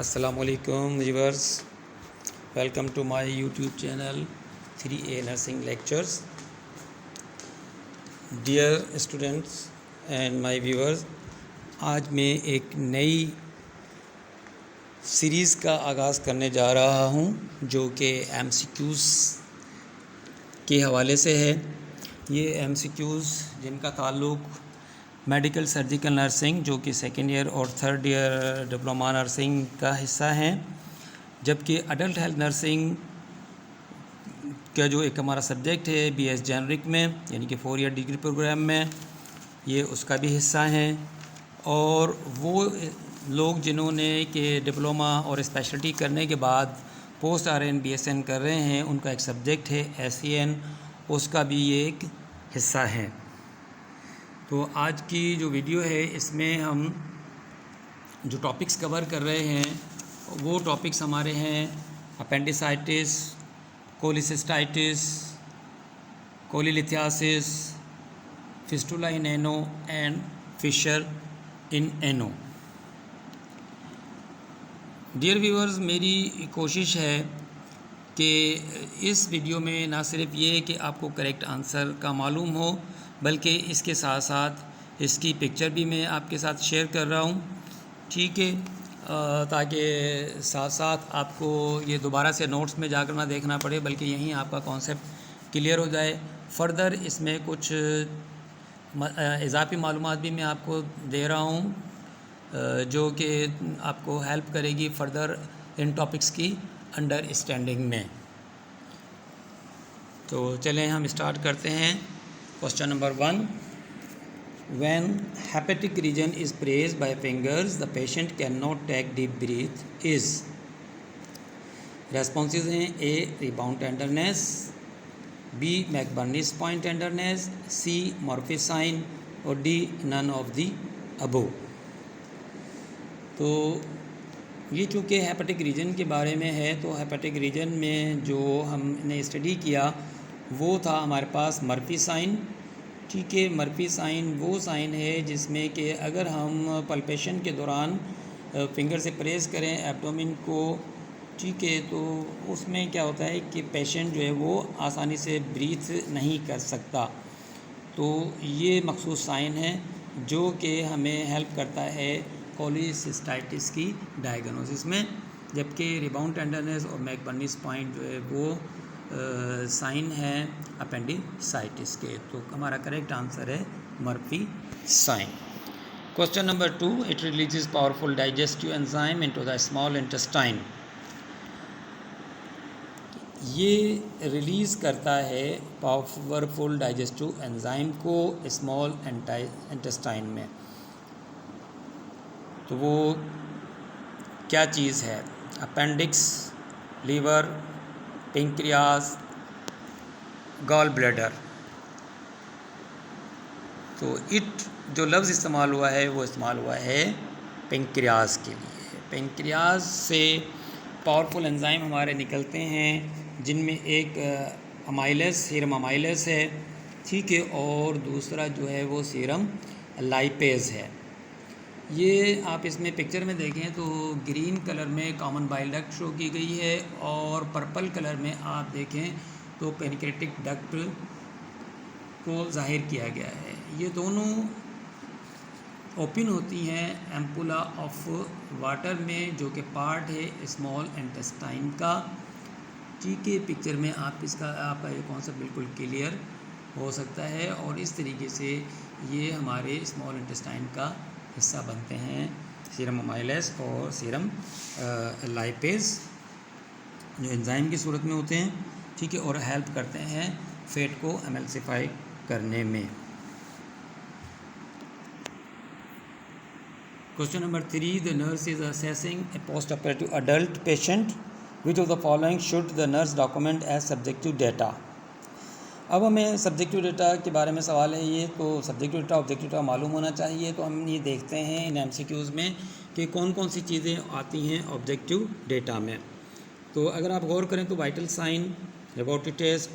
Assalamualaikum viewers, welcome to my YouTube channel 3A Nursing Lectures. Dear students and my viewers, आज मैं एक नई series का आगाज़ करने जा रहा हूँ जो कि MCQs के हवाले से है। ये MCQs जिनका ताल्लुक़ मेडिकल सर्जिकल नर्सिंग जो कि सेकेंड ईयर और थर्ड ईयर डिप्लोमा नर्सिंग का हिस्सा हैं, जबकि अडल्ट हेल्थ नर्सिंग का जो एक हमारा सब्जेक्ट है BS जेनरिक में यानी कि 4 ईयर डिग्री प्रोग्राम में, ये उसका भी हिस्सा हैं। और वो लोग जिन्होंने कि डिप्लोमा और स्पेशलिटी करने के बाद पोस्ट RN BSN कर रहे हैं, उनका एक सब्जेक्ट है SEN, उसका भी ये एक हिस्सा है। तो आज की जो वीडियो है इसमें हम जो टॉपिक्स कवर कर रहे हैं वो टॉपिक्स हमारे हैं appendicitis, cholecystitis, cholelithiasis, fistula in ano and fissure in ano. Dear viewers, मेरी कोशिश है कि इस वीडियो में ना सिर्फ ये कि आपको करेक्ट आंसर का मालूम हो, बल्कि इसके साथ साथ इसकी पिक्चर भी मैं आपके साथ शेयर कर रहा हूँ, ठीक है, ताकि साथ साथ आपको ये दोबारा से नोट्स में जाकर ना देखना पड़े, बल्कि यहीं आपका कॉन्सेप्ट क्लियर हो जाए। फ़र्दर इसमें कुछ इजाफी मालूमात भी मैं आपको दे रहा हूँ जो कि आपको हेल्प करेगी फ़र्दर इन टॉपिक्स की अंडरस्टैंडिंग में। तो चलें हम स्टार्ट करते हैं। Question number 1. When hepatic region is pressed by fingers, the patient cannot take deep breath. Is responses हैं A. rebound tenderness, B. McBurney's point tenderness, C. Murphy sign और D. none of the above. तो ये चूँकि hepatic reason के बारे में है, तो हेपेटिक रीजन में जो हमने स्टडी किया वो था हमारे पास मर्फी साइन, ठीक है। मर्फी साइन वो साइन है जिसमें कि अगर हम पल्पेशन के दौरान फिंगर से प्रेस करें एब्डोमेन को, ठीक है, तो उसमें क्या होता है कि पेशेंट जो है वो आसानी से ब्रीथ नहीं कर सकता। तो ये मखसूस साइन है जो कि हमें हेल्प करता है कोलिसिस्टाइटिस की डायग्नोसिस में, जबकि रिबाउंड टेंडरनेस और मैकबर्नीज पॉइंट जो है वो साइन है अपेंडिसाइटिस के। तो हमारा करेक्ट आंसर है Murphy sign. Question number 2. It releases powerful digestive enzyme into the small intestine. ये रिलीज़ करता है पावरफुल डाइजेस्टिव एंजाइम को स्मॉल इंटेस्टाइन में। तो वो क्या चीज़ है? Appendix, liver, pancreas, gall bladder. तो इट जो लफ्ज़ इस्तेमाल हुआ है वो इस्तेमाल हुआ है पेंक्रियाज के लिए। पेंक्रियाज से पावरफुल एंजाइम हमारे निकलते हैं जिनमें एक अमाइलेस, सीरम अमाइलेस है, ठीक है, और दूसरा जो है वो सीरम लाइपेज है। ये आप इसमें पिक्चर में देखें तो ग्रीन कलर में कॉमन बाइल डक्ट शो की गई है और पर्पल कलर में आप देखें तो पेनक्रेटिक डक्ट को ज़ाहिर किया गया है। ये दोनों ओपन होती हैं एम्पुला ऑफ वाटर में, जो कि पार्ट है स्मॉल इंटेस्टाइन का, ठीक है। पिक्चर में आपका ये कॉन्सेप्ट बिल्कुल क्लियर हो सकता है। और इस तरीके से ये हमारे स्मॉल इंटेस्टाइन का हिस्सा बनते हैं, सीरम अमाइलेस और सीरम लाइपेज जो एंजाइम की सूरत में होते हैं, ठीक है, और हेल्प करते हैं फैट को एमल्सिफाई करने में। Question number 3. The nurse is assessing a post operative adult patient, which of the following should the nurse document as subjective data. अब हमें सब्जेक्टिव डेटा के बारे में सवाल है ये, तो सब्जेक्टिव डेटा ऑब्जेक्टिव डेटा मालूम होना चाहिए। तो हम ये देखते हैं इन MCQs में कि कौन कौन सी चीज़ें आती हैं ऑब्जेक्टिव डेटा में। तो अगर आप गौर करें तो vital sign, laboratory test,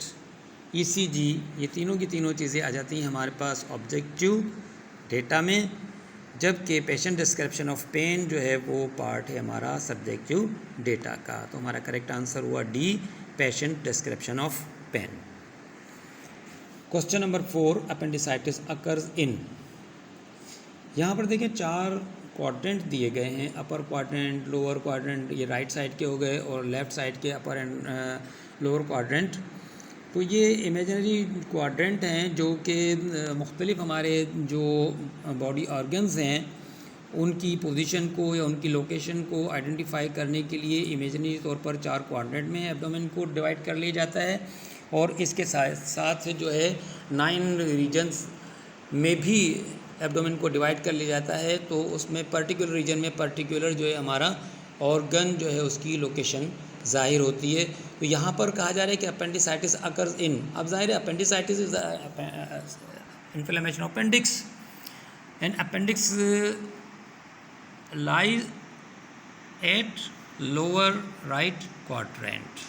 ECG, ये तीनों की तीनों चीज़ें आ जाती हैं हमारे पास ऑब्जेक्टिव डेटा में। जबकि पेशेंट डिस्क्रिप्शन ऑफ पेन जो है वो पार्ट है हमारा सब्जेक्टिव डेटा का। तो हमारा करेक्ट आंसर हुआ D, patient description of pain. Question number 4, appendicitis occurs in. यहाँ पर देखें 4 क्वाड्रेंट दिए गए हैं, अपर क्वाड्रेंट, लोअर क्वाड्रेंट, ये राइट साइड के हो गए, और लेफ़्ट साइड के अपर एंड लोअर क्वाड्रेंट। तो ये इमेजिनरी क्वाड्रेंट हैं जो कि मुख्तलिफ हमारे जो बॉडी ऑर्गन्स हैं उनकी पोजीशन को या उनकी लोकेशन को आइडेंटिफाई करने के लिए इमेजिनरी तौर पर 4 क्वाड्रेंट में एब्डोमेन को डिवाइड कर लिया जाता है। और इसके साथ से जो है 9 रीजन्स में भी एब्डोमेन को डिवाइड कर लिया जाता है। तो उसमें पर्टिकुलर रीजन में पर्टिकुलर जो है हमारा ऑर्गन जो है उसकी लोकेशन ज़ाहिर होती है। तो यहाँ पर कहा जा रहा है कि अपेंडिसाइटिस अकर्स इन। अब ज़ाहिर है appendicitis is inflammation of appendix, and appendix lies at lower right quadrant.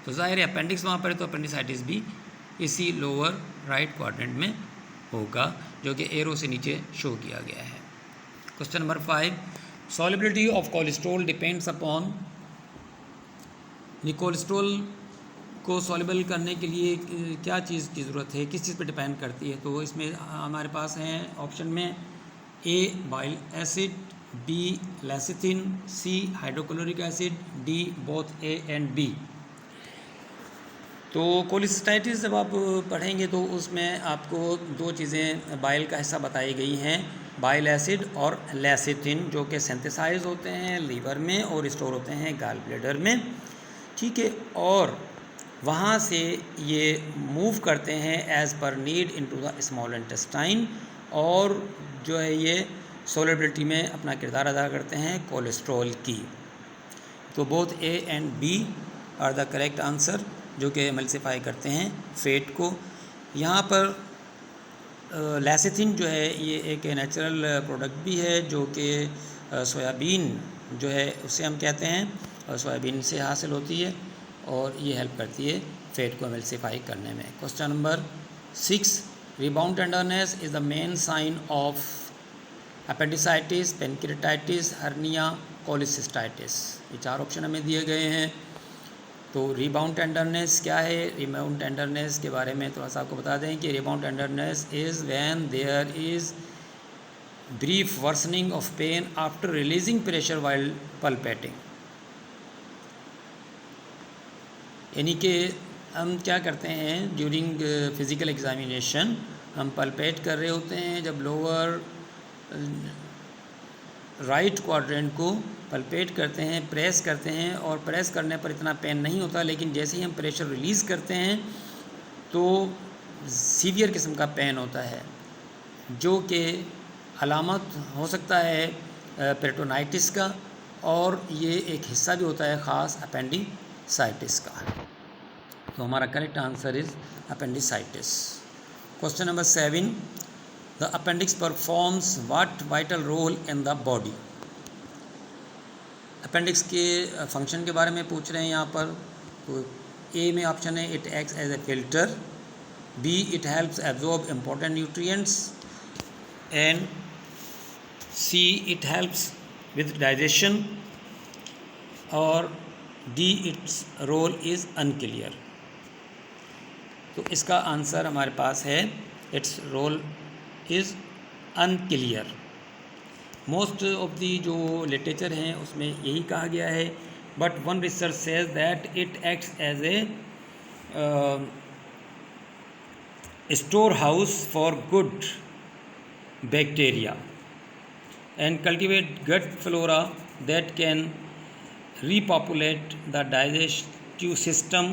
तो ज़ाहिर है अपेंडिक्स वहाँ पर है तो अपेंडिसाइटिस भी इसी लोअर राइट क्वाड्रेंट में होगा, जो कि एरो से नीचे शो किया गया है। Question number 5, solubility of cholesterol depends upon. Cholesterol को सॉल्युबल करने के लिए क्या चीज़ की ज़रूरत है, किस चीज़ पर डिपेंड करती है? तो इसमें हमारे पास हैं ऑप्शन में A bile acid, B lecithin, C hydrochloric acid, D both A and B. तो कोलेस्टाइटिस जब आप पढ़ेंगे तो उसमें आपको 2 चीज़ें बाइल का हिस्सा बताई गई हैं, बाइल एसिड और लेसिथिन, जो कि सिंथेसाइज होते हैं लीवर में और स्टोर होते हैं गॉल ब्लैडर में, ठीक है। और वहाँ से ये मूव करते हैं as per need into the small intestine, और जो है ये सॉल्युबिलिटी में अपना किरदार अदा करते हैं कोलेस्ट्रॉल की। तो both A and B are the correct answer, जो कि एमल्सिफाई करते हैं फैट को। यहाँ पर लेसिथिन जो है ये एक नेचुरल प्रोडक्ट भी है, जो कि सोयाबीन जो है उससे हम कहते हैं, और सोयाबीन से हासिल होती है, और ये हेल्प करती है फैट को एमल्सिफाई करने में। Question number 6, rebound tenderness is the main sign of appendicitis, pancreatitis, hernia, cholecystitis. ये 4 ऑप्शन हमें दिए गए हैं। तो रिबाउंड टेंडरनेस क्या है? रिबाउंड टेंडरनेस के बारे में थोड़ा सा आपको बता दें कि rebound tenderness is when there is brief worsening of pain after releasing pressure while palpating. यानी कि हम क्या करते हैं, ड्यूरिंग फिज़िकल एग्जामिनेशन हम पल्पेट कर रहे होते हैं, जब लोअर राइट क्वाड्रेंट को पल्पेट करते हैं, प्रेस करते हैं, और प्रेस करने पर इतना पेन नहीं होता, लेकिन जैसे ही हम प्रेशर रिलीज़ करते हैं तो सीवियर किस्म का पेन होता है, जो कि अलामत हो सकता है पेरिटोनाइटिस का, और ये एक हिस्सा भी होता है ख़ास अपेंडिसाइटिस का। तो हमारा correct answer is appendicitis. Question number 7, the appendix performs what vital role in the body. Appendix के फंक्शन के बारे में पूछ रहे हैं यहाँ पर। तो ए में ऑप्शन है it acts as a filter, B it helps absorb important nutrients, and C it helps with digestion, और D its role is unclear. तो इसका आंसर हमारे पास है its role is unclear. Most of the जो literature हैं उसमें यही कहा गया है, but one research says that it acts as a store house for good bacteria and cultivate gut flora that can repopulate the digestive system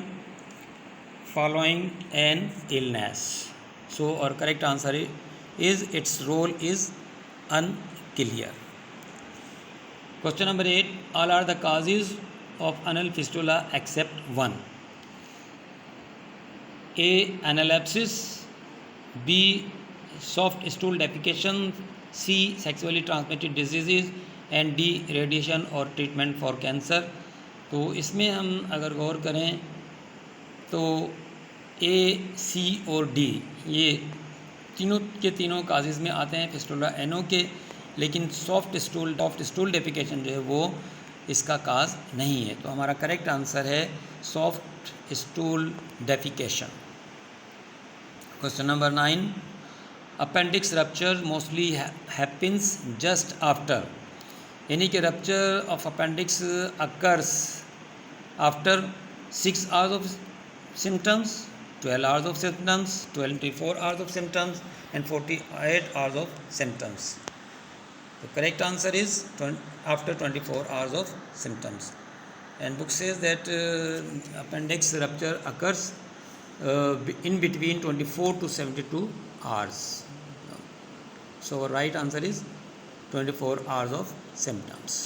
following an illness. So our correct answer is its role is unclear. Question number 8, all are the causes of anal fistula except one. A analepsis, B soft stool defecation, C sexually transmitted diseases, and D radiation और treatment for cancer. तो इसमें हम अगर गौर करें तो ए, सी और D ये तीनों के तीनों काजेज़ में आते हैं फिस्टुला एनो के। लेकिन सॉफ्ट स्टूल डेफिकेशन जो है वो इसका काज नहीं है। तो हमारा करेक्ट आंसर है soft stool defecation. Question number 9, appendix rupture mostly happens just after, यानी कि rupture of appendix occurs after 6 hours of symptoms, 12 hours of symptoms, 24 hours of symptoms and 48 hours of symptoms. The correct answer is after 24 hours of symptoms. And book says that appendix rupture occurs in between 24 to 72 hours. So our right answer is 24 hours of symptoms.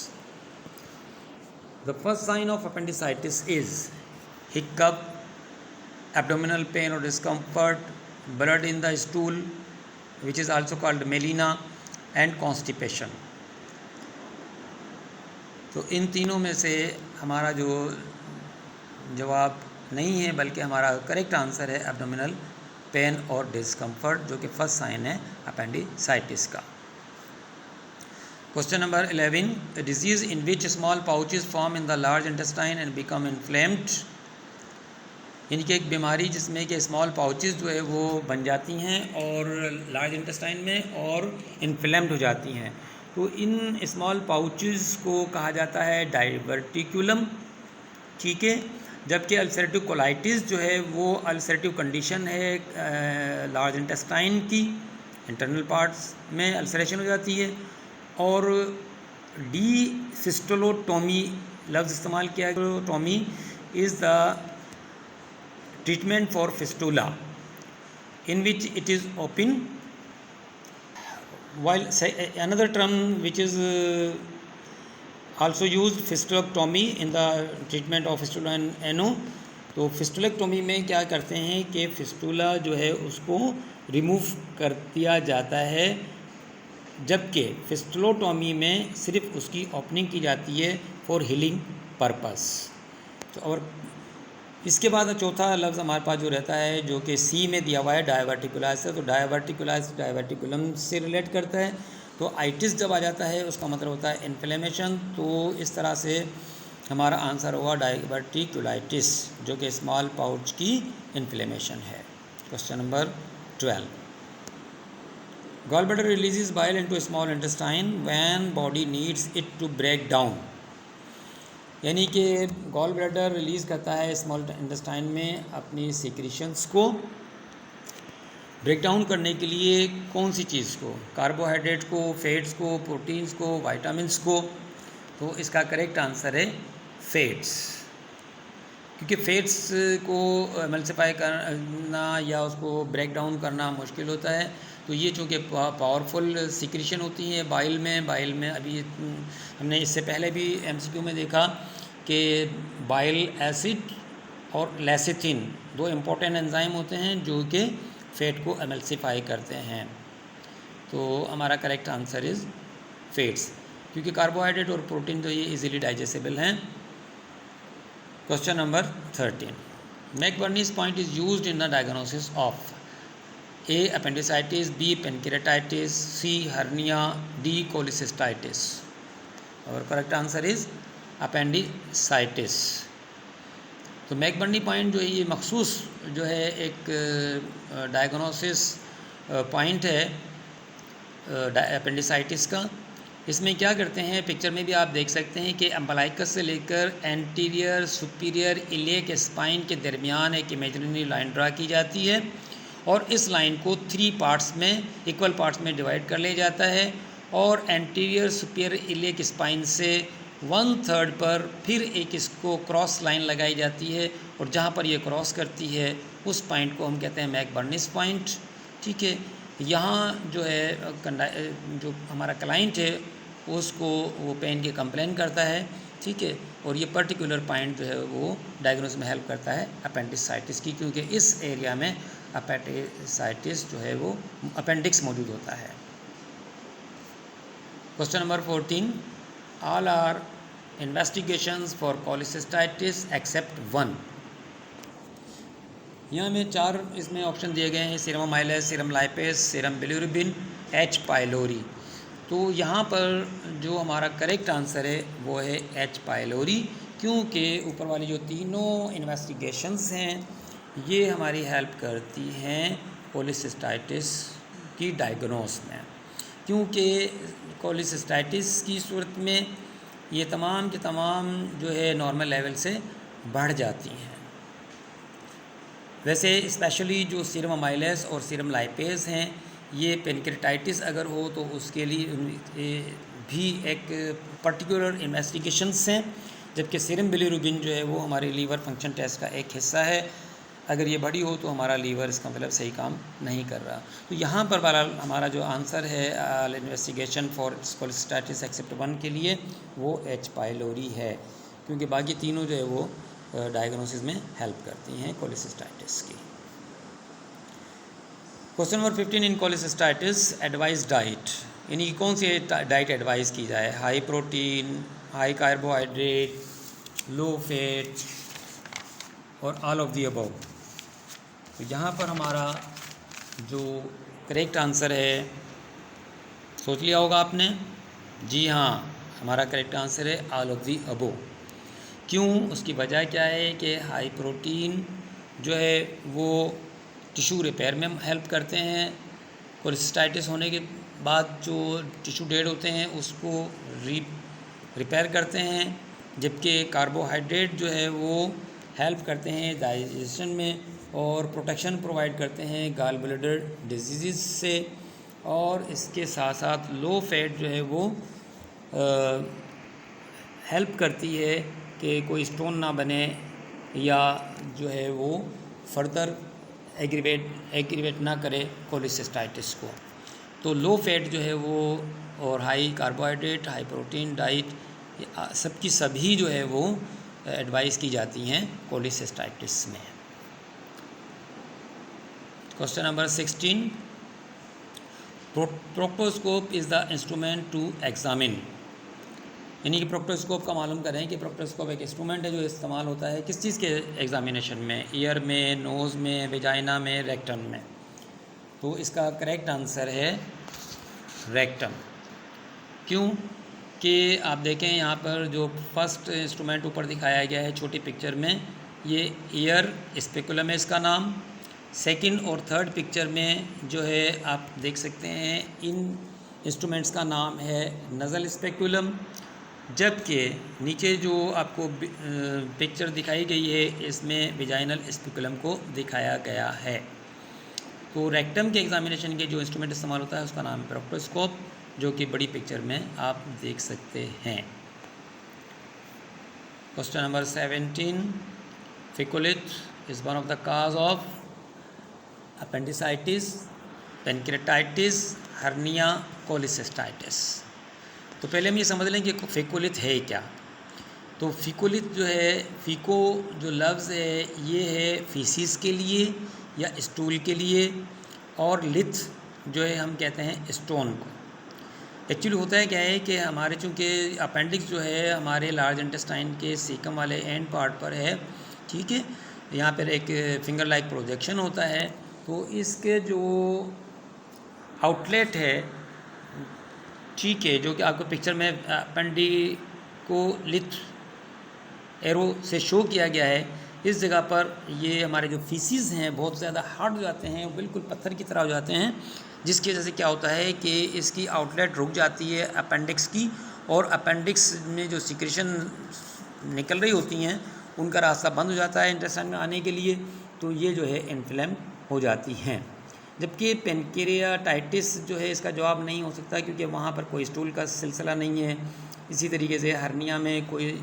The first sign of appendicitis is hiccup, abdominal pain or discomfort, blood in the stool, which is also called melena, and constipation. तो इन तीनों में से हमारा जो जवाब नहीं है बल्कि हमारा करेक्ट आंसर है एब्डोमिनल पेन और डिस्कम्फर्ट, जो कि फर्स्ट साइन है अपेंडिसाइटिस का। Question number 11, a disease in which small pouches form in the large intestine and become inflamed, यानी कि एक बीमारी जिसमें कि स्मॉल पाउचेस जो है वो बन जाती हैं और लार्ज इंटेस्टाइन में और इन्फ्लेम्ड हो जाती हैं। तो इन स्मॉल पाउचेस को कहा जाता है डाइवर्टिकुलम, ठीक है। जबकि अल्सरेटिव कोलाइटिस जो है वो अल्सरेटिव कंडीशन है लार्ज इंटेस्टाइन की, इंटरनल पार्ट्स में अल्सरेशन हो जाती है। और डीसिस्टोलोटोमी लफ्ज़ इस्तेमाल किया है। Tomy is the treatment for fistula in which it is open, while another term which is also used fistulectomy in the treatment of fistula and ano। तो फिस्टुलेक्टोमी में क्या करते हैं कि फिस्टुला जो है उसको रिमूव कर दिया जाता है, जबकि फिस्टुलोटोमी में सिर्फ उसकी ओपनिंग की जाती है फॉर हीलिंग पर्पस। तो और इसके बाद चौथा लफ्ज़ हमारे पास जो रहता है जो कि सी में दिया हुआ है डायवर्टिकुलाइटिस, तो डायवर्टिकुलाइटिस डायवर्टिकुलम से रिलेट करता है। तो आइटिस जब आ जाता है उसका मतलब होता है इन्फ्लेमेशन। तो इस तरह से हमारा आंसर होगा डायवर्टिकुलाइटिस, जो कि स्मॉल पाउच की इन्फ्लेमेशन है। Question number 12, gall bladder releases bile into small intestine when body needs it to break down, यानी कि गॉल ब्लैडर रिलीज़ करता है स्मॉल इंटेस्टाइन में अपनी सीक्रेशंस को ब्रेक डाउन करने के लिए। कौन सी चीज़ को? कार्बोहाइड्रेट को, फैट्स को, प्रोटीन्स को, वाइटामिन्स को। तो इसका करेक्ट आंसर है फैट्स, क्योंकि फैट्स को एमल्सिफाई करना या उसको ब्रेक डाउन करना मुश्किल होता है। तो ये चूँकि पावरफुल सीक्रेशन होती है बाइल में अभी हमने इससे पहले भी एमसीक्यू में देखा कि बाइल एसिड और लेसिथिन दो इम्पोर्टेंट एंजाइम होते हैं जो कि फैट को एमल्सिफाई करते हैं। तो हमारा करेक्ट आंसर इज़ फैट्स, क्योंकि कार्बोहाइड्रेट और प्रोटीन तो ये इजीली डाइजेस्टेबल हैं। Question number 13, McBurney's point is used in the diagnosis of A. appendicitis, B. pancreatitis, C. hernia, D. cholecystitis। और करेक्ट आंसर इज़ appendicitis। तो मैकबर्नी पॉइंट जो है ये मखसूस जो है एक डायग्नोसिस पॉइंट है अपेंडिसाइटिस का। इसमें क्या करते हैं, पिक्चर में भी आप देख सकते हैं कि अम्बलाइकस से लेकर एंटीरियर सुपीरियर इलियक स्पाइन के दरमियान एक इमेजिनरी लाइन ड्रा की जाती है और इस लाइन को 3 पार्ट्स में इक्वल पार्ट्स में डिवाइड कर लिया जाता है और एंटीरियर सुपीरियर इलियक स्पाइन से 1/3 पर फिर एक इसको क्रॉस लाइन लगाई जाती है और जहाँ पर ये क्रॉस करती है उस पॉइंट को हम कहते हैं मैकबर्नीज पॉइंट। ठीक है, यहाँ जो है जो हमारा क्लाइंट है उसको वो पेन की कंप्लेन करता है, ठीक है, और ये पर्टिकुलर पॉइंट जो है वो डायग्नोसिस में हेल्प करता है अपेंडिसाइटिस की, क्योंकि इस एरिया में अपेंडिसाइटिस जो है वो अपेंडिक्स मौजूद होता है। Question number 14, all are investigations for cholecystitis except 1। यहाँ में 4 इसमें ऑप्शन दिए गए हैं, serum amylase, serum lipase, serum bilirubin, H pylori. तो यहाँ पर जो हमारा करेक्ट आंसर है वो है एच पायलोरी, क्योंकि ऊपर वाली जो तीनों इन्वेस्टिगेशंस हैं ये हमारी हेल्प करती हैं कोलिसिस्टाइटिस की डायग्नोस में, क्योंकि कोलिसिस्टाइटिस की सूरत में ये तमाम के तमाम जो है नॉर्मल लेवल से बढ़ जाती हैं। वैसे स्पेशली जो सीरम अमाइलेज और सीरम लाइपेज हैं, ये पेनक्रेटाइटिस अगर हो तो उसके लिए भी एक पर्टिकुलर इन्वेस्टिगेशंस हैं, जबकि सीरम बिलीरुबिन जो है वो हमारे लीवर फंक्शन टेस्ट का एक हिस्सा है। अगर ये बड़ी हो तो हमारा लीवर इसका मतलब सही काम नहीं कर रहा। तो यहाँ पर हमारा जो आंसर है इन्वेस्टिगेशन फॉर कोलिसिस्टाइटिस एक्सेप्ट 1 के लिए वो एच पायलोरी है, क्योंकि बाकी तीनों जो है वो डायग्नोसिस में हेल्प करती हैं कोलिसिस्टाइटिस की। क्वेश्चन नंबर 15 इन कोलिसिस्टाइटिस एडवाइस डाइट, यानी कौन सी डाइट एडवाइस की जाए? High protein, high carbohydrate, low fat और ऑल ऑफ दी अबव। तो यहाँ पर हमारा जो करेक्ट आंसर है, सोच लिया होगा आपने? जी हाँ, हमारा करेक्ट आंसर है ऑल ऑफ दी अबव। क्यों? उसकी वजह क्या है कि हाई प्रोटीन जो है वो टिश्यू रिपेयर में हेल्प करते हैं। कोलिसिस्टाइटिस होने के बाद जो टिश्यू डेड होते हैं उसको रिपेयर करते हैं, जबकि कार्बोहाइड्रेट जो है वो हेल्प करते हैं डाइजेशन में और प्रोटेक्शन प्रोवाइड करते हैं गॉल ब्लैडर डिजीज़ से। और इसके साथ साथ लो फैट जो है वो हेल्प करती है कि कोई स्टोन ना बने या जो है वो फर्दर एग्रीवेट ना करे कोलिसिस्टाइटिस को। तो लो फैट जो है वो और high carbohydrate, high protein diet सबकी सभी जो है वो एडवाइस की जाती हैं कोलिसिस्टाइटिस में। Question number 16, proctoscope is the instrument to examine, यानी कि प्रोक्टोस्कोप का मालूम करें कि प्रोक्टोस्कोप एक इंस्ट्रूमेंट है जो इस्तेमाल होता है किस चीज़ के एग्जामिनेशन में? ईयर में, नोज़ में, वेजाइना में, रेक्टम में। तो इसका करेक्ट आंसर है रेक्टम। क्यों? कि आप देखें यहाँ पर जो फर्स्ट इंस्ट्रूमेंट ऊपर दिखाया गया है छोटी पिक्चर में, ये ईयर स्पेकुलम है इसका नाम। सेकंड और थर्ड पिक्चर में जो है आप देख सकते हैं इन इंस्ट्रूमेंट्स का नाम है नज़ल स्पेकुलम, जबकि नीचे जो आपको पिक्चर दिखाई गई है इसमें विजाइनल स्पेकुलम को दिखाया गया है। तो रेक्टम के एग्जामिनेशन के जो इंस्ट्रूमेंट इस्तेमाल होता है उसका नाम है प्रोक्टोस्कोप, जो कि बड़ी पिक्चर में आप देख सकते हैं। Question number 17, fecolith is one of the cause of appendicitis, pancreatitis, hernia, cholecystitis. तो पहले हम ये समझ लें कि फिकोलिथ है क्या। तो फिकोलिथ जो है, फिको जो लफ्ज़ है ये है फीसिस के लिए या स्टूल के लिए, और लिथ जो है हम कहते हैं स्टोन को। एक्चुअली होता है क्या है कि हमारे चूँकि अपेंडिक्स जो है हमारे लार्ज इंटेस्टाइन के सीकम वाले एंड पार्ट पर है, ठीक है, यहाँ पर एक फिंगर लाइक प्रोजेक्शन होता है। तो इसके जो आउटलेट है, ठीक है, जो कि आपको पिक्चर में अपेंडिकोलिथ एरो से शो किया गया है, इस जगह पर ये हमारे जो फीसिस हैं बहुत ज़्यादा हार्ड हो जाते हैं, बिल्कुल पत्थर की तरह हो जाते हैं, जिसकी वजह से क्या होता है कि इसकी आउटलेट रुक जाती है अपेंडिक्स की, और अपेंडिक्स में जो सिक्रेशन निकल रही होती हैं उनका रास्ता बंद हो जाता है इंटेस्टाइन में आने के लिए, तो ये जो है इन्फ्लेम हो जाती हैं। जबकि पेनक्रियाटाइटिस जो है इसका जवाब नहीं हो सकता, क्योंकि वहाँ पर कोई स्टूल का सिलसिला नहीं है। इसी तरीके से हर्निया में कोई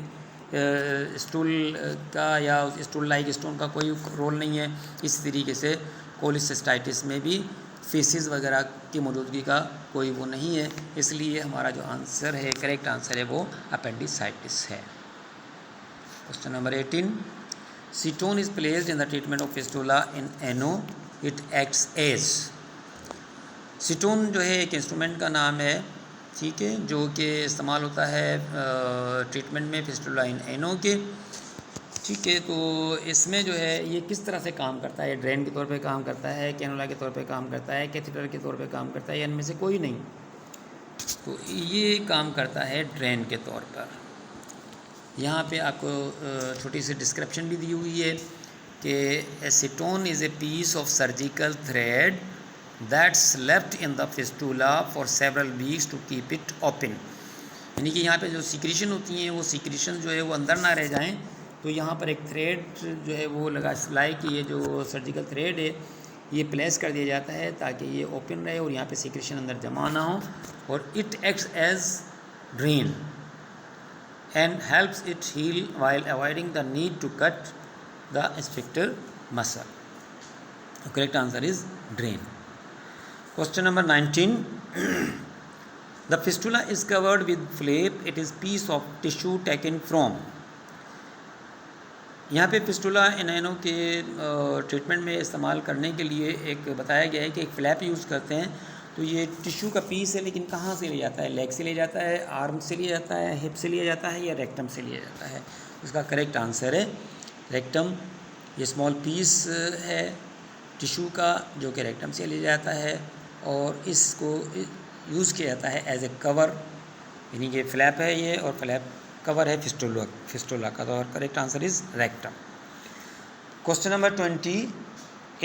स्टूल का या स्टूल लाइक स्टोन का कोई रोल नहीं है। इसी तरीके से कोलिसिस्टाइटिस में भी फेसिस वगैरह की मौजूदगी का कोई वो नहीं है, इसलिए हमारा जो आंसर है, करेक्ट आंसर है वो अपेंडिसाइटिस है। Question number 18, seton is placed in the treatment of fistula in ano, it acts as. Seton जो है एक इंस्ट्रूमेंट का नाम है, ठीक है, जो कि इस्तेमाल होता है ट्रीटमेंट में फिस्टुला इन एनो के, ठीक है। तो इसमें जो है ये किस तरह से काम करता है? ड्रेन के तौर पे काम करता है, कैनुला के तौर पे काम करता है, कैथेटर के तौर पे काम करता है, या इनमें से कोई नहीं, तो ये काम करता है ड्रेन के तौर पर। यहाँ पे आपको छोटी सी डिस्क्रिप्शन भी दी हुई है कि seton is a piece of surgical thread that's left in the fistula for several weeks to keep it open. यानी कि यहाँ पे जो सीक्रेशन होती हैं वो सीक्रेशन जो है वो अंदर ना रह जाएं, तो यहाँ पर एक थ्रेड जो है वो लगा सिलाई की ये जो सर्जिकल थ्रेड है ये प्लेस कर दिया जाता है ताकि ये ओपन रहे और यहाँ पे सीक्रेशन अंदर जमा ना हो, और it acts as drain and helps it heal while avoiding the need to cut the sphincter muscle. The correct answer is drain. Question number 19. The fistula is covered with flap. It is piece of tissue taken from. यहाँ पे fistula इनैनो के treatment में इस्तेमाल करने के लिए एक बताया गया है कि एक फ्लैप यूज़ करते हैं। तो ये टिश्यू का पीस है, लेकिन कहाँ से लिया जाता है? लेग से लिया जाता है, आर्म से लिया जाता है, हिप से लिया जाता है या रेक्टम से लिया जाता है? इसका करेक्ट आंसर है रेक्टम। ये स्मॉल पीस है टिश्यू का जो कि रेक्टम से लिया जाता है और इसको यूज़ किया जाता है एज ए कवर, यानी कि फ्लैप है ये और फ्लैप कवर है फिस्टुला का। तो correct answer is rectum. Question number 20.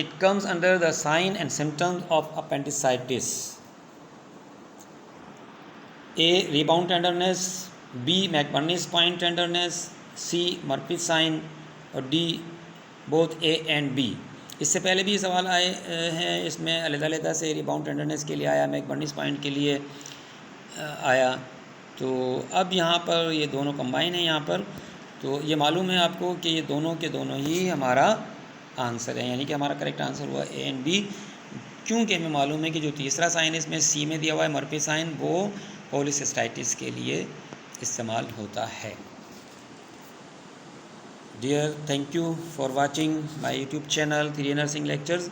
It comes under the sign and symptoms of appendicitis. A. Rebound tenderness, B. McBurney's point tenderness, C. Murphy's sign और D. both A and B. इससे पहले भी सवाल आए हैं, इसमें अलग-अलग से रिबाउंड टेंडरनेस के लिए आया, मैकबर्नीज पॉइंट के लिए आया। तो अब यहाँ पर ये दोनों कंबाइन है यहाँ पर, तो ये मालूम है आपको कि ये दोनों के दोनों ही हमारा आंसर है, यानी कि हमारा करेक्ट आंसर हुआ ए एंड बी। क्योंकि हमें मालूम है कि जो तीसरा साइन इसमें सी में दिया हुआ है मर्फी साइन, वो पॉलीसिस्टाइटिस के लिए इस्तेमाल होता है। Dear, thank you for watching my YouTube channel 3A nursing lectures.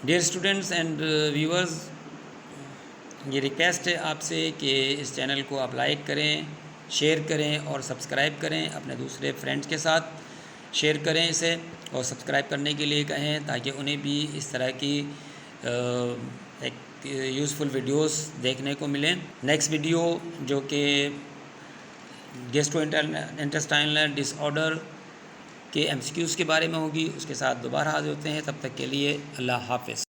Dear students and viewers, ये रिक्वेस्ट है आपसे कि इस चैनल को आप लाइक करें, शेयर करें और सब्सक्राइब करें, अपने दूसरे फ्रेंड्स के साथ शेयर करें इसे और सब्सक्राइब करने के लिए कहें ताकि उन्हें भी इस तरह की एक यूज़फुल वीडियोस देखने को मिलें। नेक्स्ट वीडियो जो कि गैस्ट्रोइंटेस्टाइनल डिसऑर्डर के MCQs के बारे में होगी, उसके साथ दोबारा हाजिर होते हैं। तब तक के लिए अल्लाह हाफ़िज़।